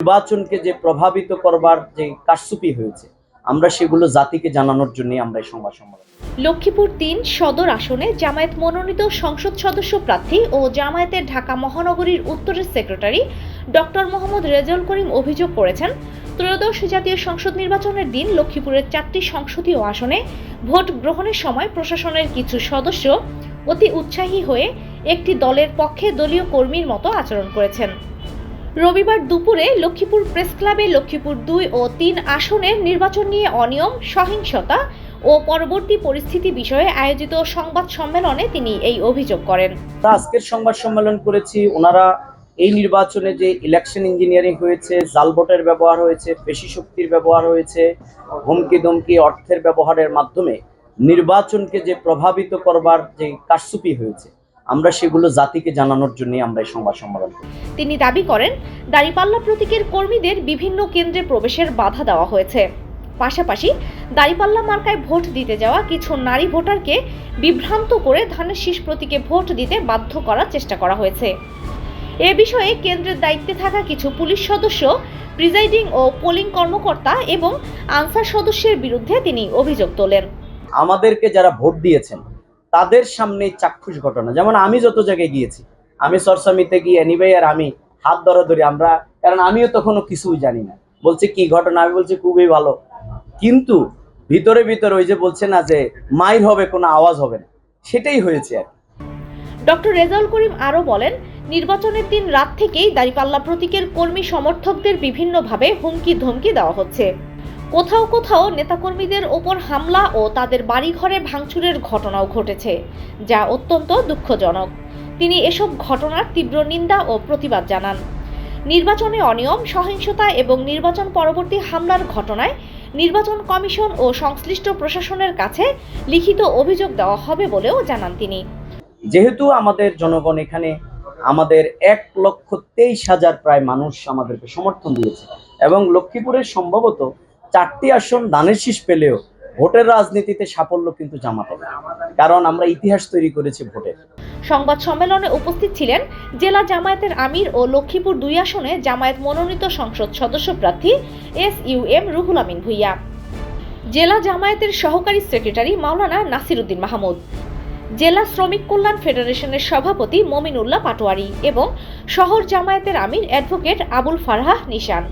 নির্বাচনকে যে প্রভাবিত করবার যে কারচুপি হয়েছে, আমরা সেগুলো জাতিকে জানানোর জন্য আমরা এই সংবাদ সম্মেলন। লক্ষ্মীপুর-৩ সদর আসনে জামায়াত মনোনীত সংসদ সদস্য প্রার্থী ও জামায়াতের ঢাকা মহানগরীর উত্তরের সেক্রেটারি ডক্টর মোহাম্মদ রেজাউল করিম অভিযোগ করেছেন, ত্রয়োদশ জাতীয় সংসদ নির্বাচনের দিন লক্ষ্মীপুরের 4টি সংসদীয় আসনে ভোট গ্রহণের সময় প্রশাসনের কিছু সদস্য অতি উৎসাহী হয়ে একটি দলের পক্ষে দলীয় কর্মীর মতো আচরণ করেছেন। রবিবার দুপুরে লক্ষ্মীপুর প্রেস ক্লাবে লক্ষ্মীপুর 2 ও 3 আসনের নির্বাচন নিয়ে অনিয়ম, সহিংসতা ও পরবর্তী পরিস্থিতি বিষয়ে আয়োজিত সংবাদ সম্মেলনে তিনি এই অভিযোগ করেন। আজকের সংবাদ সম্মেলন করেছি, ওনারা এই নির্বাচনে যে ইলেকশন ইঞ্জিনিয়ারিং হয়েছে, জাল ভোটের ব্যবহার হয়েছে, পেশি শক্তির ব্যবহার হয়েছে, হুমকি ধমকি অর্থের ব্যবহারের মাধ্যমে নির্বাচনকে যে প্রভাবিত করবার যে কারচুপি হয়েছে, আমরা সেগুলো জাতিকে জানানোর জন্য আমরা এই সংবাদ সম্মেলন করি। তিনি দাবি করেন, দাঁড়িপাল্লা প্রতীকের কর্মীদের বিভিন্ন কেন্দ্রে প্রবেশের বাধা দেওয়া হয়েছে। পাশাপাশি দাঁড়িপাল্লা মার্কায় ভোট দিতে যাওয়া কিছু নারী ভোটারকে বিভ্রান্ত করে ধানের শীষ প্রতীকে ভোট দিতে বাধ্য করার চেষ্টা করা হয়েছে। এ বিষয়ে কেন্দ্রের দায়িত্বে থাকা কিছু পুলিশ সদস্য, প্রিজাইডিং ও পোলিং কর্মকর্তা এবং আনসার সদস্যের বিরুদ্ধে তিনি অভিযোগ তোলেন। আমাদেরকে যারা ভোট দিয়েছেন তাদের সামনে চাক্ষুষ ঘটনা, যেমন আমি যত জায়গায় গিয়েছি, আমি সরসামিতে গিয়ে নিবাই আর আমি হাত ধরাধরি, আমরা, কারণ আমিও তখনও কিছুই জানি না, বলছে কি ঘটনা, আমি বলছি খুবই ভালো, কিন্তু ভিতরে ভিতরে ওই যে বলছে না যে মাইর হবে কোনো আওয়াজ হবে না, সেটাই হয়েছে আর। ডক্টর রেজাউল করিম আরও বলেন, নির্বাচনের দিন রাত থেকেই দাঁড়িপাল্লা প্রতীকের কর্মী সমর্থকদের বিভিন্নভাবে হুমকি ধমকি দেওয়া হচ্ছে। কোথাও কোথাও নেতাকর্মীদের ওপর হামলা ও তাদের বাড়িঘরে ভাঙচুরের ঘটনাও ঘটেছে, যা অত্যন্ত দুঃখজনক। তিনি এসব ঘটনার তীব্র নিন্দা ও প্রতিবাদ জানান। নির্বাচনে অনিয়ম, সহিংসতা এবং নির্বাচন পরবর্তী হামলার ঘটনায় নির্বাচন কমিশন ও সংশ্লিষ্ট প্রশাসনের কাছে লিখিত অভিযোগ দেওয়া হবে বলেও জানান তিনি। যেহেতু আমাদের জনগণ এখানে আমাদের 1,23,000 প্রায় মানুষ আমাদেরকে সমর্থন দিয়েছে এবং লক্ষ্মীপুরের সম্ভবত 4টি আসন ধানের শীষ পেলেও ভোটের রাজনীতিতে সাফল্য কিন্তু জামাতের, কারণ আমরা ইতিহাস তৈরি করেছি ভোটের। সংবাদ সম্মেলনে উপস্থিত ছিলেন জেলা জামায়াতের আমির ও লক্ষ্মীপুর 2 আসনে জামায়াত মনোনীত সংসদ সদস্য প্রার্থী SUM রুহুল আমিন ভুইয়া, জেলা জামায়াতের সহকারী সেক্রেটারি মাওলানা নাসির উদ্দিন মাহমুদ, জেলা শ্রমিক কল্যাণ ফেডারেশনের সভাপতি মমিনুল্লাহ পাটোয়ারি এবং শহর জামায়াতের আমির অ্যাডভোকেট আবুল ফারহাহ নিশান।